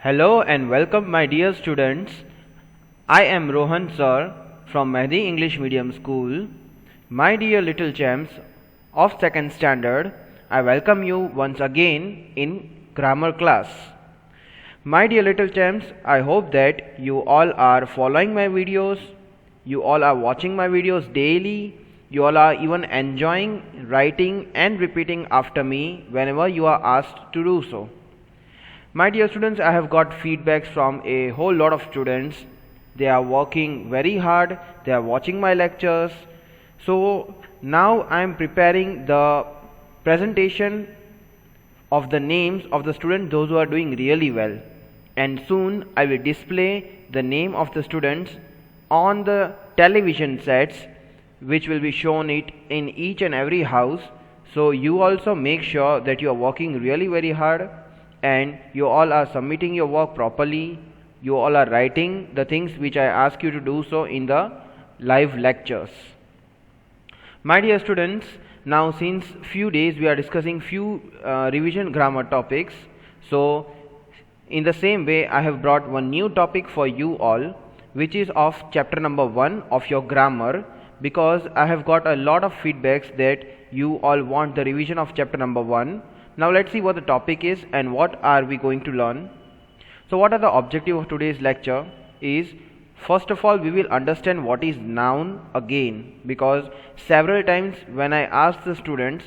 Hello and welcome my dear students. I am Rohan sir from Mahdi English Medium School. My dear little champs of 2nd standard, I welcome you once again in grammar class. My dear little champs, I hope that you all are following my videos, you all are watching my videos daily, you all are even enjoying writing and repeating after me whenever you are asked to do so. My dear students, I have got feedbacks from a whole lot of students. They are working very hard, they are watching my lectures. So now I am preparing the presentation of the names of the students, those who are doing really well. And soon I will display the name of the students on the television sets, which will be shown it in each and every house. So you also make sure that you are working really very hard and you all are submitting your work properly, you all are writing the things which I ask you to do so in the live lectures. My dear students, now since few days we are discussing few revision grammar topics. So in the same way I have brought one new topic for you all, which is of chapter number 1 of your grammar, because I have got a lot of feedbacks that you all want the revision of chapter number 1. Now let's see what the topic is and what are we going to learn. So what are the objective of today's lecture is, first of all we will understand what is noun again, because several times when I ask the students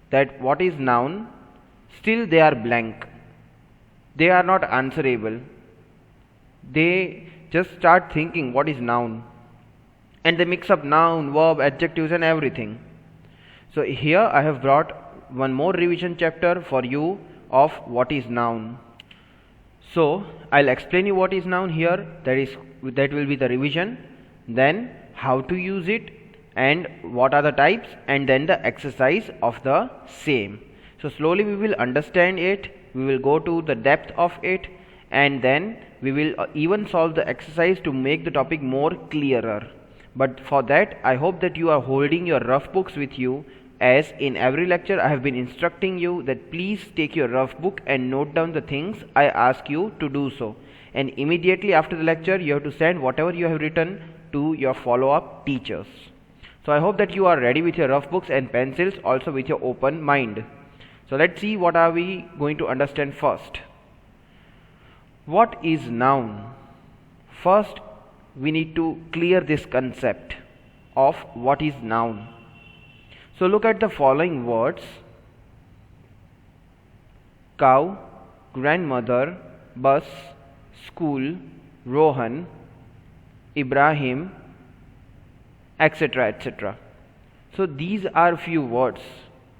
that what is noun, still they are blank. They are not answerable. They just start thinking what is noun and they mix up noun, verb, adjectives and everything. So here I have brought one more revision chapter for you of what is noun. So I'll explain you what is noun here, that will be the revision, then how to use it and what are the types, and then the exercise of the same. So slowly we will understand it, we will go to the depth of it, and then we will even solve the exercise to make the topic more clearer. But for that I hope that you are holding your rough books with you, as in every lecture I have been instructing you that please take your rough book and note down the things I ask you to do so, and immediately after the lecture you have to send whatever you have written to your follow-up teachers. So I hope that you are ready with your rough books and pencils, also with your open mind. So let's see what are we going to understand first. What is noun? First we need to clear this concept of what is noun. So look at the following words: cow, grandmother, bus, school, Rohan, Ibrahim, etc. etc. So these are few words.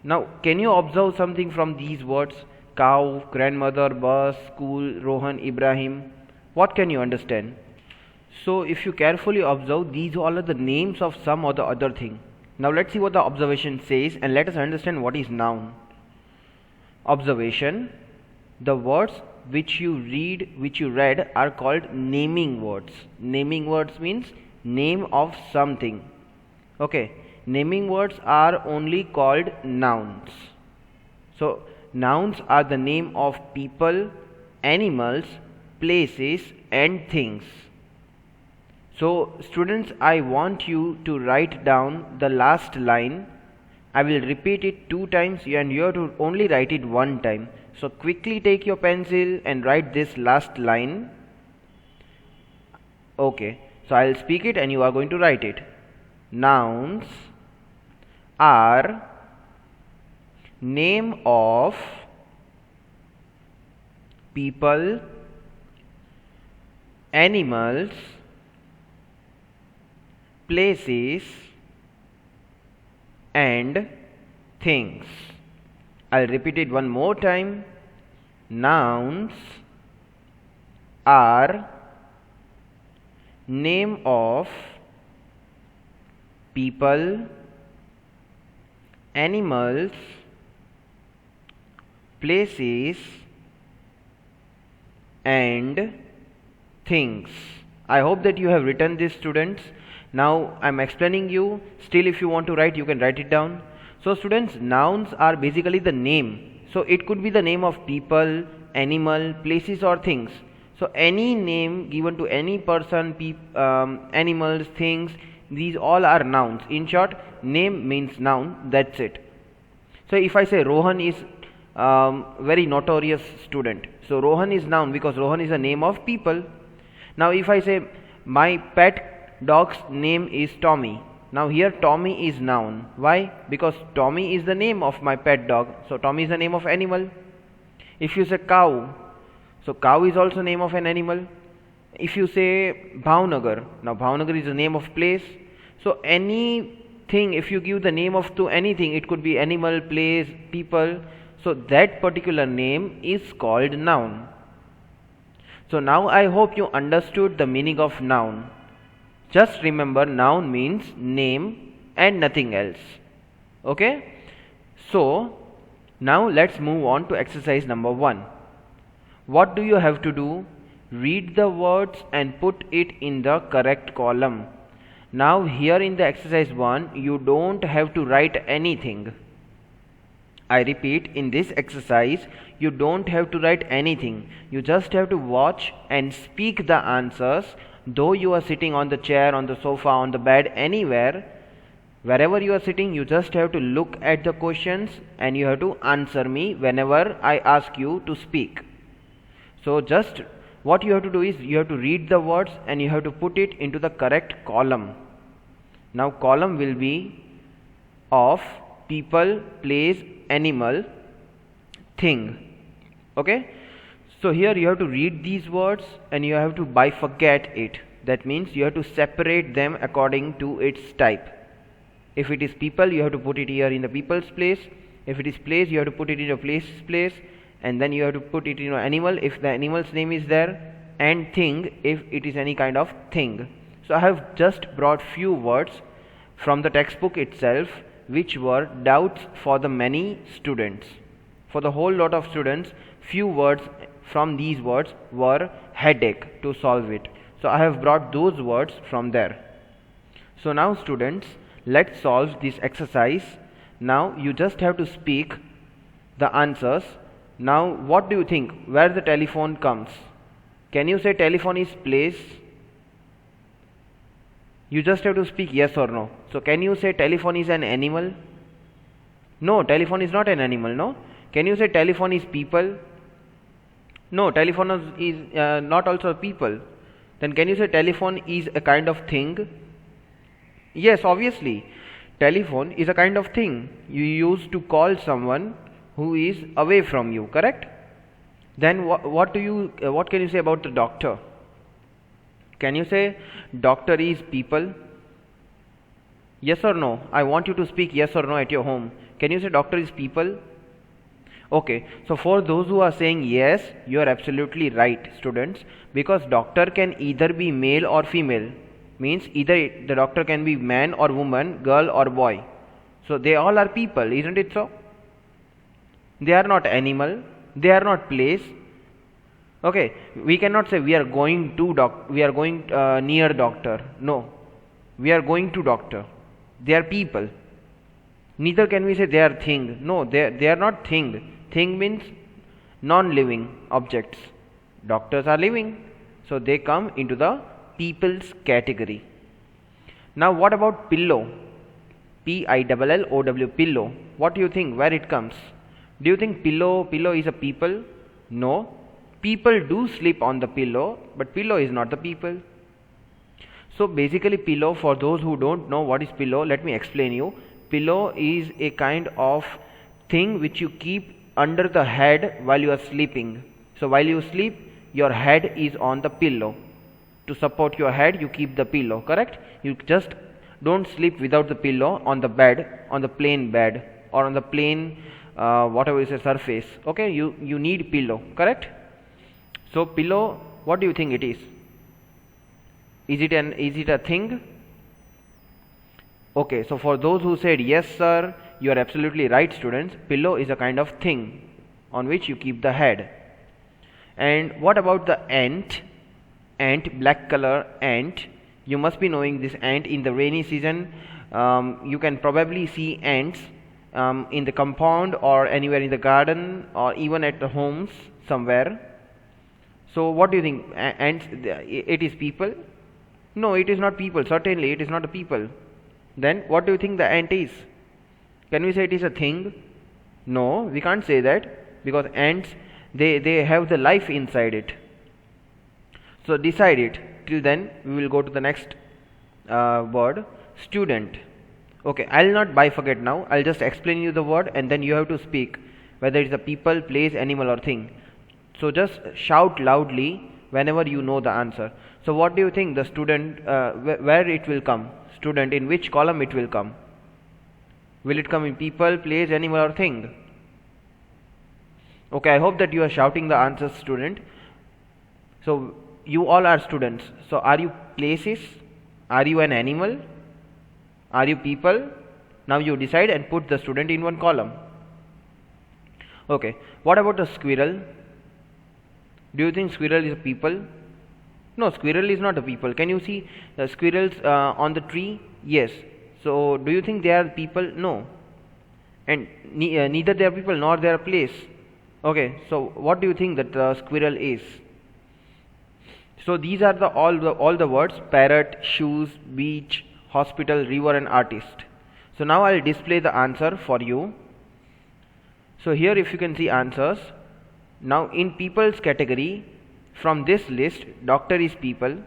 Now can you observe something from these words? Cow, grandmother, bus, school, Rohan, Ibrahim. What can you understand? So if you carefully observe, these all are the names of some or the other thing. Now let's see what the observation says and let us understand what is noun. Observation: the words which you read are called naming words. Naming words means name of something. Okay, naming words are only called nouns. So nouns are the name of people, animals, places and things. So students, I want you to write down the last line. I will repeat it 2 times and you have to only write it 1 time. So quickly take your pencil and write this last line. Okay, so I will speak it and you are going to write it. Nouns are name of people, animals, places and things. I'll repeat it one more time. Nouns are name of people, animals, places and things. I hope that you have written this, students. Now I am explaining you. Still if you want to write, you can write it down. So students, nouns are basically the name. So it could be the name of people, animal, places or things. So any name given to any person, animals, things, these all are nouns. In short, name means noun, that's it. So if I say Rohan is very notorious student, so Rohan is noun because Rohan is a name of people. Now if I say my pet dog's name is Tommy, now here Tommy is noun. Why? Because Tommy is the name of my pet dog, so Tommy is the name of animal. If you say cow, so cow is also name of an animal. If you say Bhavnagar, now Bhavnagar is the name of place. So anything, if you give the name of to anything, it could be animal, place, people, so that particular name is called noun. So now I hope you understood the meaning of noun. Just remember, noun means name and nothing else. Okay? So now let's move on to exercise number 1. What do you have to do? Read the words and put it in the correct column. Now here in the exercise 1, you don't have to write anything. I repeat, in this exercise, you don't have to write anything. You just have to watch and speak the answers, though you are sitting on the chair, on the sofa, on the bed, anywhere. Wherever you are sitting, you just have to look at the questions and you have to answer me whenever I ask you to speak. So just what you have to do is you have to read the words and you have to put it into the correct column. Now column will be of people, place, animal, thing. Okay? So here you have to read these words and you have to bifurcate it. That means you have to separate them according to its type. If it is people, you have to put it here in the people's place. If it is place, you have to put it in your place's place. And then you have to put it in your animal if the animal's name is there, and thing if it is any kind of thing. So I have just brought few words from the textbook itself which were doubts for the many students. For the whole lot of students, few words from these words were headache to solve it. So I have brought those words from there. So now students, let's solve this exercise. Now you just have to speak the answers. Now what do you think where the telephone comes? Can you say telephone is place? You just have to speak yes or no. So can you say telephone is an animal? No, telephone is not an animal, no. Can you say telephone is people? No, telephone is not also people. Then can you say telephone is a kind of thing? Yes, obviously. Telephone is a kind of thing you use to call someone who is away from you, correct? Then what can you say about the doctor? Can you say doctor is people? Yes or no? I want you to speak yes or no at your home. Can you say doctor is people? Okay, so for those who are saying yes, you are absolutely right, students, because doctor can either be male or female. Means either the doctor can be man or woman, girl or boy. So they all are people, isn't it so? They are not animal, they are not place. Okay, we cannot say we are going to near doctor. No, we are going to doctor. They are people. Neither can we say they are thing. No, they are not thing. Thing means non-living objects. Doctors are living, so they come into the people's category. Now what about pillow? Pillow, pillow. What do you think where it comes? Do you think pillow is a people? No. People do sleep on the pillow, but pillow is not the people. So basically pillow, for those who don't know what is pillow, let me explain you. Pillow is a kind of thing which you keep under the head while you are sleeping. So while you sleep, your head is on the pillow. To support your head, you keep the pillow, correct? You just don't sleep without the pillow on the bed, on the plain bed, or on the plain whatever is a surface. Okay, you need pillow, correct? So pillow, what do you think it is? Is it a thing? Okay, so for those who said yes sir, you are absolutely right, students. Pillow is a kind of thing on which you keep the head. And what about the ant? Ant, black color ant. You must be knowing this ant. In the rainy season, you can probably see ants in the compound or anywhere in the garden or even at the homes somewhere. So what do you think? Ants, it is people? No, it is not people. Certainly it is not a people. Then what do you think the ant is? Can we say it is a thing? No, we can't say that, because ants, they have the life inside it. So decide it. Till then we will go to the next word, student. Okay, I'll not bifurcate now. I'll just explain you the word and then you have to speak whether it's a people, place, animal or thing. So just shout loudly whenever you know the answer. So what do you think the student, where it will come? Student, in which column it will come? Will it come in people, place, animal or thing? Okay, I hope that you are shouting the answers, student. So you all are students. So are you places? Are you an animal? Are you people? Now you decide and put the student in one column. Okay, what about the squirrel? Do you think squirrel is a people? No, squirrel is not a people. Can you see the squirrels on the tree? Yes. So do you think they are people? No. And neither they are people nor they are place. Okay, so what do you think that the squirrel is? So these are all the words: parrot, shoes, beach, hospital, river and artist. So now I'll display the answer for you. So here if you can see answers. Now in people's category, from this list, doctor is people,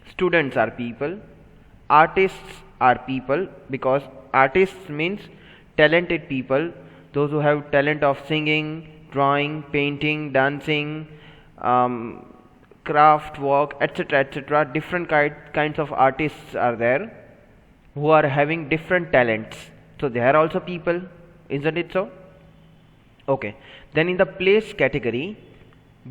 students are people, artists are people, because artists means talented people, those who have talent of singing, drawing, painting, dancing, craft work, etc., etc. Different kinds of artists are there who are having different talents. So they are also people, isn't it so? Okay. Then in the place category,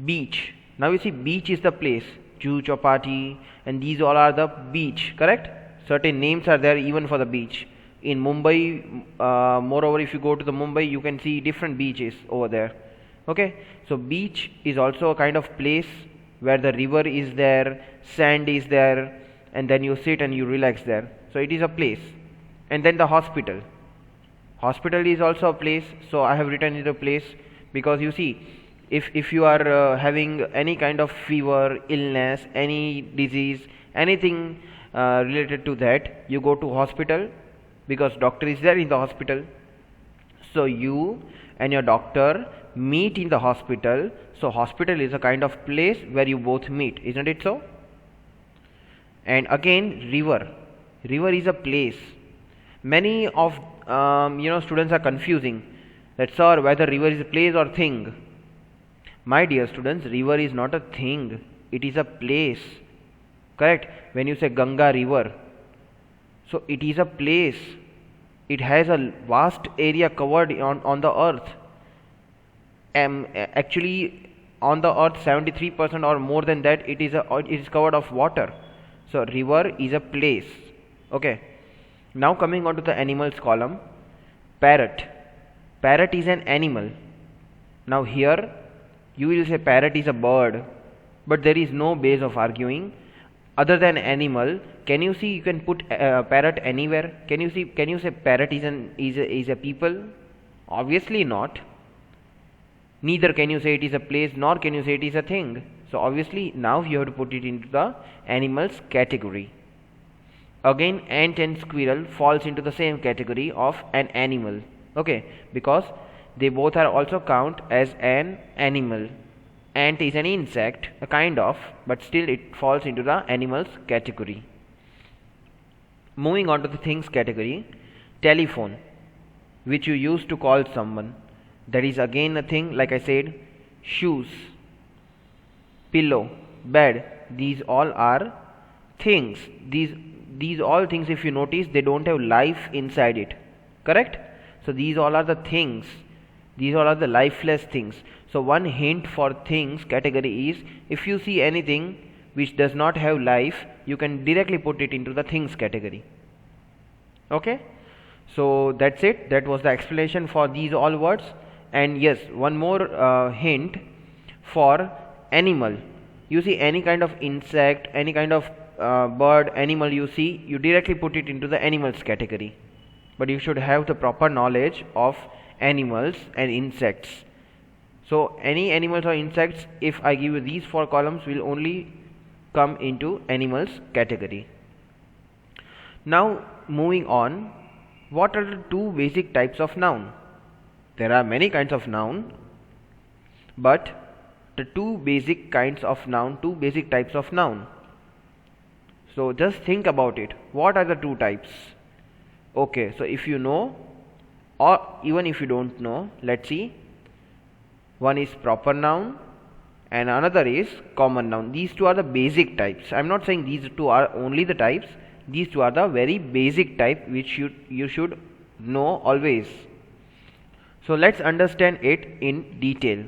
beach. Now you see beach is the place, Juhu Chowpatty, and these all are the beach, correct? Certain names are there even for the beach. In Mumbai, moreover if you go to the Mumbai, you can see different beaches over there. Okay, so beach is also a kind of place where the river is there, sand is there, and then you sit and you relax there. So it is a place. And then the hospital. Hospital is also a place, so I have written it a place because you see, if you are having any kind of fever, illness, any disease, anything related to that, you go to hospital because doctor is there in the hospital. So you and your doctor meet in the hospital. So hospital is a kind of place where you both meet, isn't it so? And again, river. River is a place. Many of students are confusing that, sir, whether river is a place or thing. My dear students, river is not a thing, it is a place. Correct? When you say Ganga river, so it is a place. It has a vast area covered on the earth. Actually, on the earth, 73% or more than that, it is covered of water. So river is a place. Okay. Now coming on to the animals column, parrot. Parrot is an animal. Now here you will say parrot is a bird, but there is no base of arguing. Other than animal, can you see you can put parrot anywhere? Can you say parrot is a people? Obviously not. Neither can you say it is a place, nor can you say it is a thing. So obviously now you have to put it into the animals category. Again, ant and squirrel falls into the same category of an animal. Okay, because they both are also count as an animal. Ant is an insect, a kind of, but still it falls into the animals category. Moving on to the things category, telephone, which you use to call someone. That is again a thing, like I said. Shoes, pillow, bed, these all are things. These all things, if you notice, they don't have life inside it. Correct? So these all are the things. These all are the lifeless things. So one hint for things category is, if you see anything which does not have life, you can directly put it into the things category. Okay? So that's it. That was the explanation for these all words. And yes, one more hint for animal. You see any kind of insect, any kind of bird, animal you see, you directly put it into the animals category. but you should have the proper knowledge of animals and insects. So any animals or insects, if I give you these 4 columns, will only come into animals category. Now moving on, what are the 2 basic types of noun? There are many kinds of noun, but the 2 basic kinds of noun, 2 basic types of noun. So just think about it. What are the 2 types? Okay, so if you know, or even if you don't know, let's see. One is proper noun and another is common noun. These 2 are the basic types. I am not saying these 2 are only the types. These 2 are the very basic type which you should know always. So let's understand it in detail.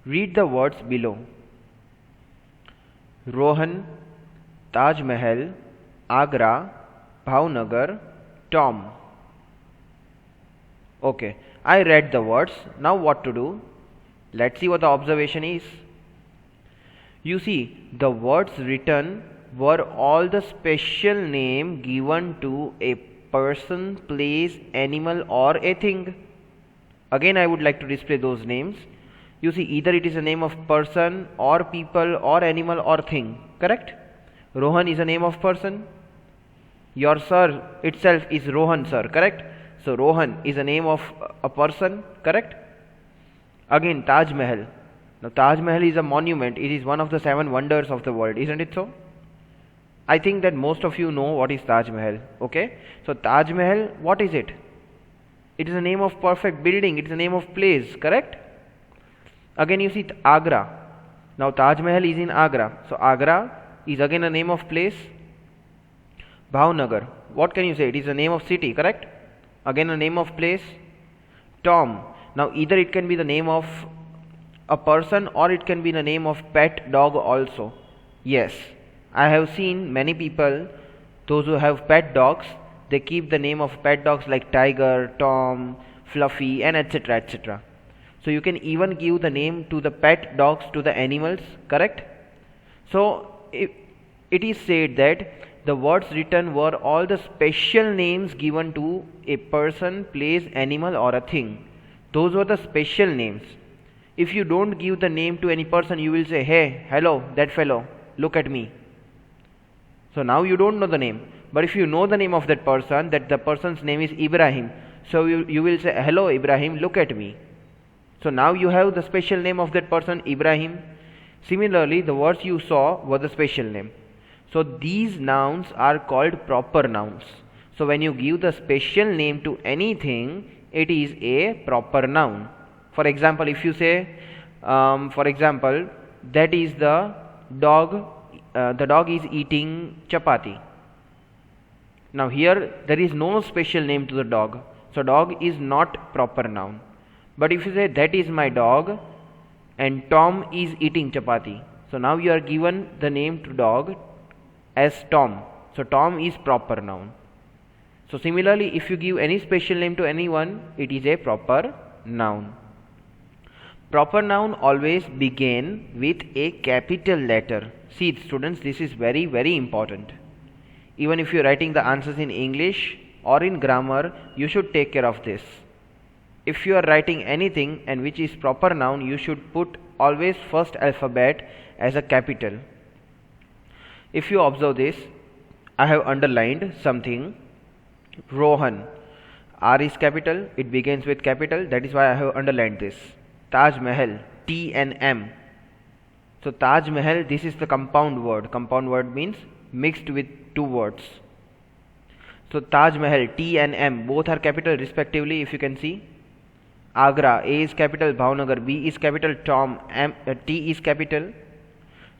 Read the words below. Rohan, Taj Mahal, Agra, Bhavnagar, Tom. Okay, I read the words. Now what to do? Let's see what the observation is. You see, the words written were all the special name given to a person, place, animal or a thing. Again, I would like to display those names. You see, either it is a name of person or people or animal or thing. Correct? Rohan is a name of person. Your sir itself is Rohan sir. Correct? So Rohan is a name of a person. Correct? Again, Taj Mahal. Now Taj Mahal is a monument. It is one of the 7 wonders of the world. Isn't it so? I think that most of you know what is Taj Mahal. Okay? So Taj Mahal, what is it? It is a name of perfect building. It is a name of place. Correct? Again you see Agra. Now Taj Mahal is in Agra. So Agra is again a name of place. Bhavnagar. What can you say? It is a name of city. Correct? Again a name of place. Tom. Now either it can be the name of a person or it can be the name of pet dog also. Yes, I have seen many people, those who have pet dogs, they keep the name of pet dogs like Tiger, Tom, Fluffy and etc. etc. So you can even give the name to the pet dogs to the animals, correct? So it is said that the words written were all the special names given to a person, place, animal or a thing. Those were the special names. If you don't give the name to any person, you will say, hey, hello, that fellow, look at me. So now you don't know the name. But if you know the name of that person, that the person's name is Ibrahim, so you will say, hello Ibrahim, look at me. So now you have the special name of that person, Ibrahim. Similarly, the words you saw were the special name. So these nouns are called proper nouns. So when you give the special name to anything, it is a proper noun. For example, if you say, that is the dog is eating chapati. Now here there is no special name to the dog. So dog is not proper noun. But if you say that is my dog and Tom is eating chapati. So now you are given the name to dog as Tom. So Tom is proper noun. So similarly, if you give any special name to anyone, it is a proper noun. Proper noun always begin with a capital letter. See students, this is very, very important. Even if you are writing the answers in English or in grammar, you should take care of this. If you are writing anything and which is proper noun, you should put always first alphabet as a capital. If you observe this, I have underlined something. Rohan, R is capital, it begins with capital, that is why I have underlined this. Taj Mahal, T and M. So Taj Mahal, this is the compound word. Compound word means mixed with 2 words. So Taj Mahal, T and M, both are capital respectively, if you can see. Agra, A is capital, Bhavnagar, B is capital, Tom, T is capital.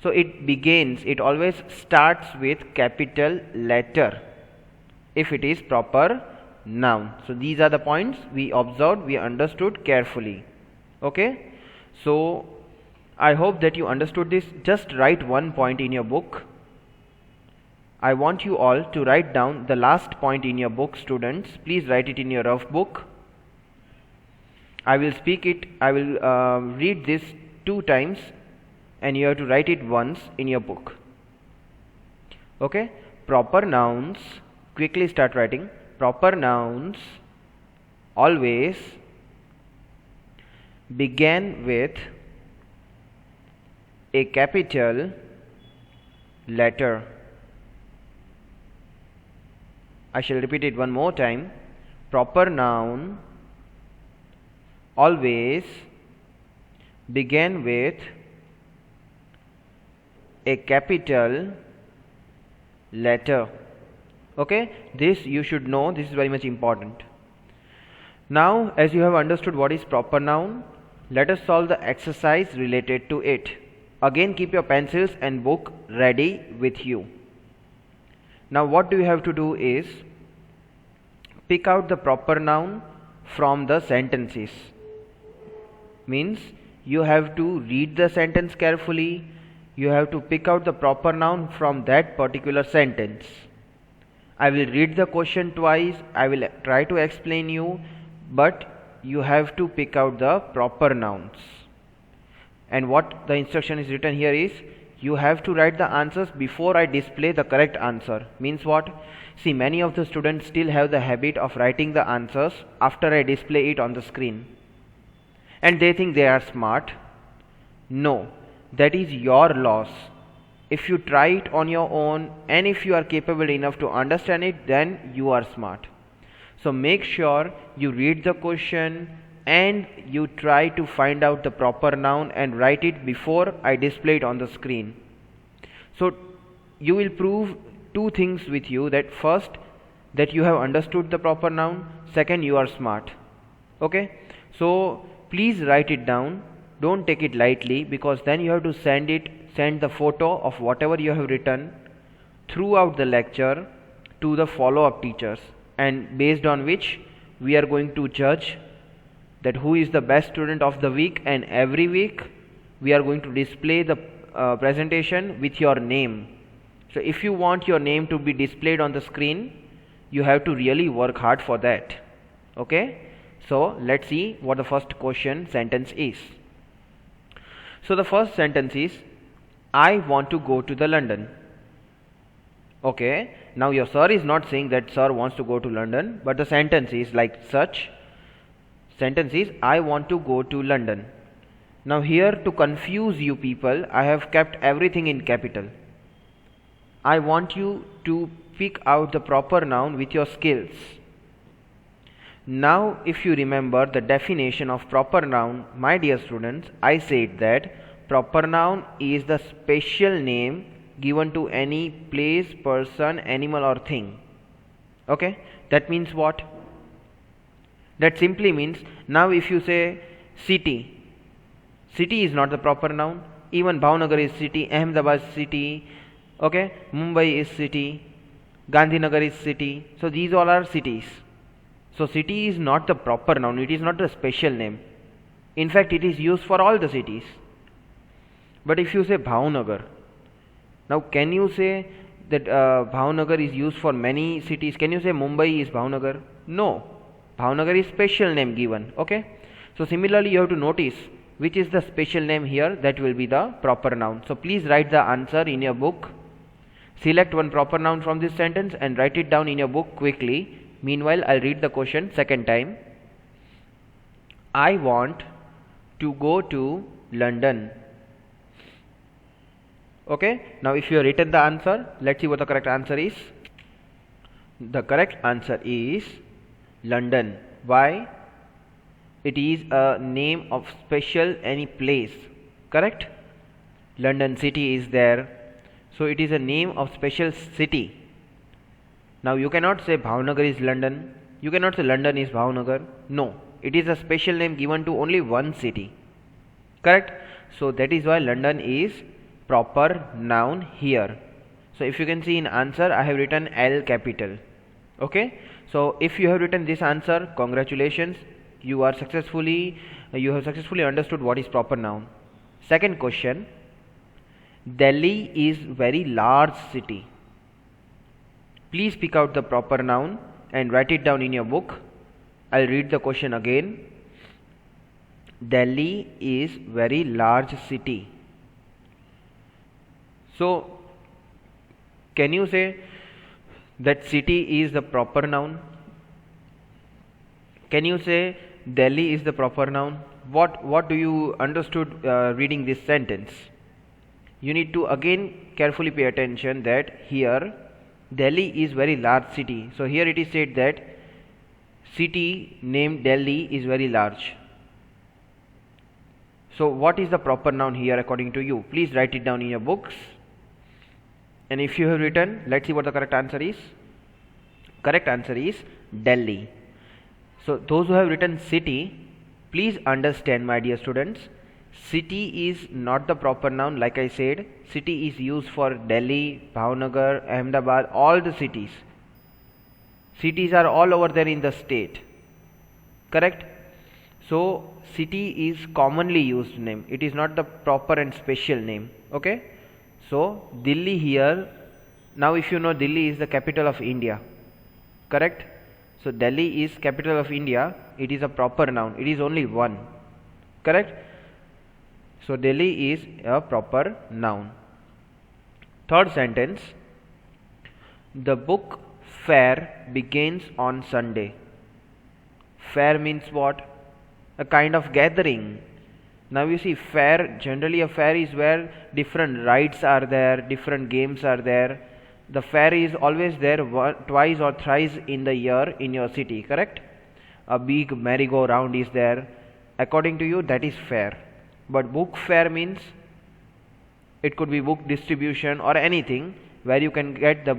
So it always starts with capital letter if it is proper noun. So these are the points we observed, we understood carefully. Okay, so I hope that you understood this. Just write one point in your book. I want you all to write down the last point in your book, students. Please write it in your rough book. I will read this 2 times and you have to write it once in your book. Okay, proper nouns, quickly start writing. proper nouns always begin with a capital letter. I shall repeat it one more time. Proper noun always begin with a capital letter. Okay, this you should know. This is very much important. Now, as you have understood what is proper noun, let us solve the exercise related to it. Again, keep your pencils and book ready with you. Now, what do you have to do is pick out the proper noun from the sentences. Means you have to read the sentence carefully. You have to pick out the proper noun from that particular sentence. I will read the question twice. I will try to explain you, but you have to pick out the proper nouns. And what the instruction is written here is, you have to write the answers before I display the correct answer. Means what? See, many of the students still have the habit of writing the answers after I display it on the screen. And they think they are smart. No, that is your loss. If you try it on your own and if you are capable enough to understand it, then you are smart. So make sure you read the question and you try to find out the proper noun and write it before I display it on the screen. So you will prove two things with you, that first, that you have understood the proper noun, second, you are smart. Okay, so please write it down. Don't take it lightly, because then you have to send the photo of whatever you have written throughout the lecture to the follow-up teachers, and based on which we are going to judge that who is the best student of the week, and every week we are going to display the presentation with your name. So if you want your name to be displayed on the screen, you have to really work hard for that. Okay, so let's see what the first question sentence is. So the first sentence is, I want to go to the London. Okay, now your sir is not saying that sir wants to go to London, but the sentence is like such. Sentence is, I want to go to London. Now here, to confuse you people, I have kept everything in capital. I want you to pick out the proper noun with your skills. Now if you remember the definition of proper noun, my dear students, I said that proper noun is the special name given to any place, person, animal or thing. Okay, that means what? That simply means, now if you say city, city is not the proper noun. Even Bhavnagar is city, Ahmedabad is city, okay, Mumbai is city, Gandhinagar is city. So these all are cities. So city is not the proper noun, it is not the special name. In fact, it is used for all the cities. But if you say Bhavnagar, now can you say that Bhavnagar is used for many cities? Can you say Mumbai is Bhavnagar? No. Bhavnagar is special name given. Okay. So similarly, you have to notice which is the special name here, that will be the proper noun. So please write the answer in your book. Select one proper noun from this sentence and write it down in your book quickly. Meanwhile, I'll read the question second time. I want to go to London. Okay. Now if you have written the answer, let's see what the correct answer is. The correct answer is London. Why? It is a name of special any place. Correct? London city is there. So it is a name of special city. Now you cannot say Bhavnagar is London. You cannot say London is Bhavnagar. No. It is a special name given to only one city. Correct? So that is why London is proper noun here. So if you can see in answer, I have written L capital. Okay. So if you have written this answer, congratulations. You have successfully understood what is proper noun. Second question. Delhi is very large city. Please pick out the proper noun and write it down in your book. I'll read the question again. Delhi is very large city. So can you say that city is the proper noun? Can you say Delhi is the proper noun? What do you understood reading this sentence? You need to again carefully pay attention that here Delhi is very large city. So here it is said that city named Delhi is very large. So what is the proper noun here according to you? Please write it down in your books. And if you have written, let's see what the correct answer is. Correct answer is Delhi. So those who have written city, please understand, my dear students, city is not the proper noun. Like I said, city is used for Delhi, Bhavnagar, Ahmedabad, all the cities. Cities are all over there in the state. Correct? So city is commonly used name. It is not the proper and special name. Okay? So Delhi here, now if you know, Delhi is the capital of India. Correct? So Delhi is capital of India. It is a proper noun. It is only one. Correct? So Delhi is a proper noun. Third sentence. The book fair begins on Sunday. Fair means what? A kind of gathering. Now you see, fair, generally a fair is where different rides are there, different games are there. The fair is always there twice or thrice in the year in your city, correct? A big merry-go-round is there. According to you, that is fair. But book fair means it could be book distribution or anything where you can get the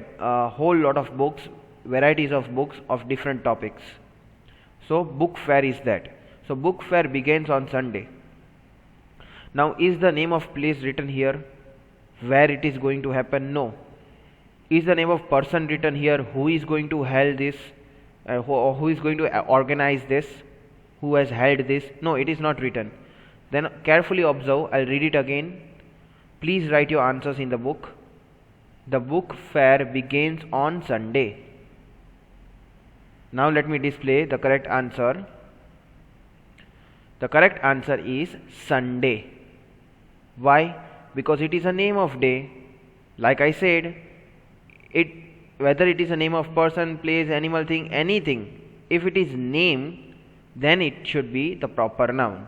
whole lot of books, varieties of books of different topics. So book fair is that. So book fair begins on Sunday. Now is the name of place written here where it is going to happen? No. Is the name of person written here who is going to hold this, who is going to organize this, who has held this? No, it is not written. Then carefully observe. I'll read it again. Please write your answers in the book. The book fair begins on Sunday. Now let me display the correct answer. The correct answer is Sunday. Why? Because it is a name of day. Like I said, whether it is a name of person, place, animal, thing, anything, if it is name, then it should be the proper noun.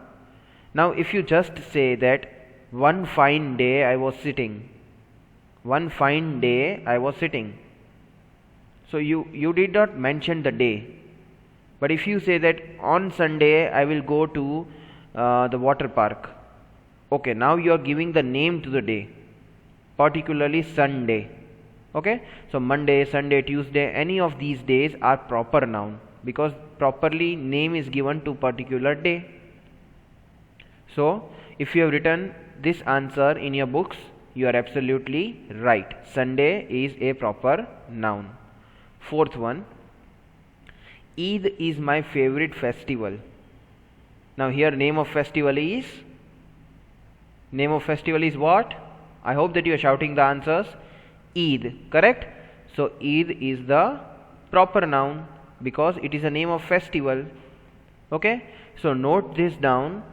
Now if you just say that one fine day I was sitting, one fine day I was sitting, so you did not mention the day. But if you say that on Sunday I will go to the water park, okay, now you are giving the name to the day, particularly Sunday. Okay, so Monday, Sunday, Tuesday, any of these days are proper noun because properly name is given to particular day. So if you have written this answer in your books, you are absolutely right. Sunday is a proper noun. Fourth one, Eid is my favorite festival. Now here name of festival is what? I hope that you are shouting the answers. Eid, correct? So Eid is the proper noun because it is a name of festival. Okay, so note this down,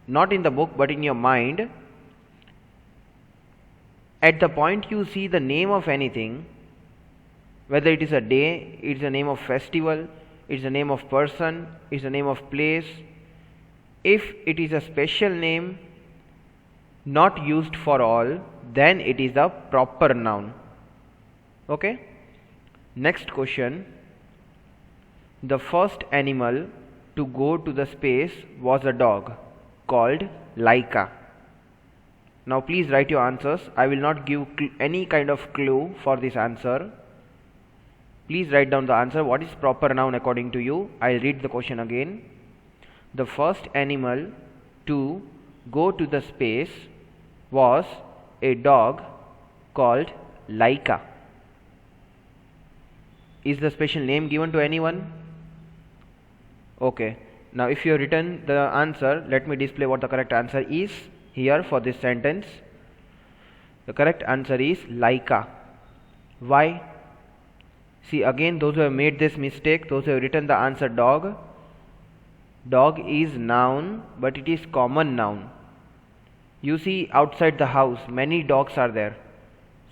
not in the book but in your mind. At the point you see the name of anything, whether it is a day, it is a name of festival, it is a name of person, it is a name of place. If it is a special name not used for all, then it is the proper noun. Okay. Next question. The first animal to go to the space was a dog called Laika. Now please write your answers. I will not give any kind of clue for this answer. Please write down the answer. What is proper noun according to you? I'll read the question again. The first animal to go to the space was a dog called Laika. Is the special name given to anyone? Okay. Now if you have written the answer, let me display what the correct answer is here for this sentence. The correct answer is Laika. Why? See, again, those who have made this mistake, those who have written the answer dog. Dog is noun, but it is common noun. You see outside the house many dogs are there.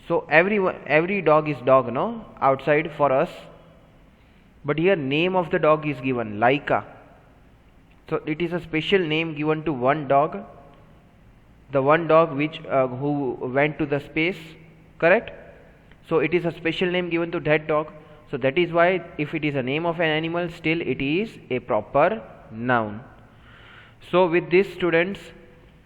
So every dog is dog, no? Outside for us. but here name of the dog is given, Laika. So it is a special name given to one dog, the one dog which who went to the space, correct? So it is a special name given to that dog. So that is why if it is a name of an animal, still it is a proper noun. So with this, students,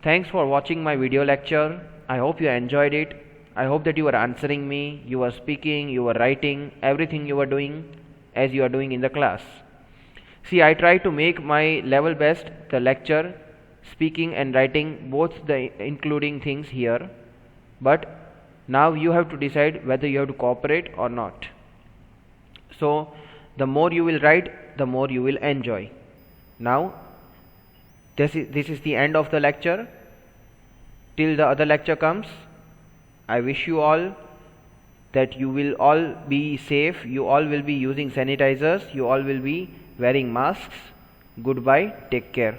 thanks for watching my video lecture. I hope you enjoyed it. I hope that you are answering me, you are speaking, you are writing, everything you are doing as you are doing in the class. See, I try to make my level best, the lecture, speaking and writing, both the including things here. But now you have to decide whether you have to cooperate or not. So the more you will write, the more you will enjoy. Now this is the end of the lecture. Till the other lecture comes, I wish you all that you will all be safe, you all will be using sanitizers, you all will be wearing masks. Goodbye, take care.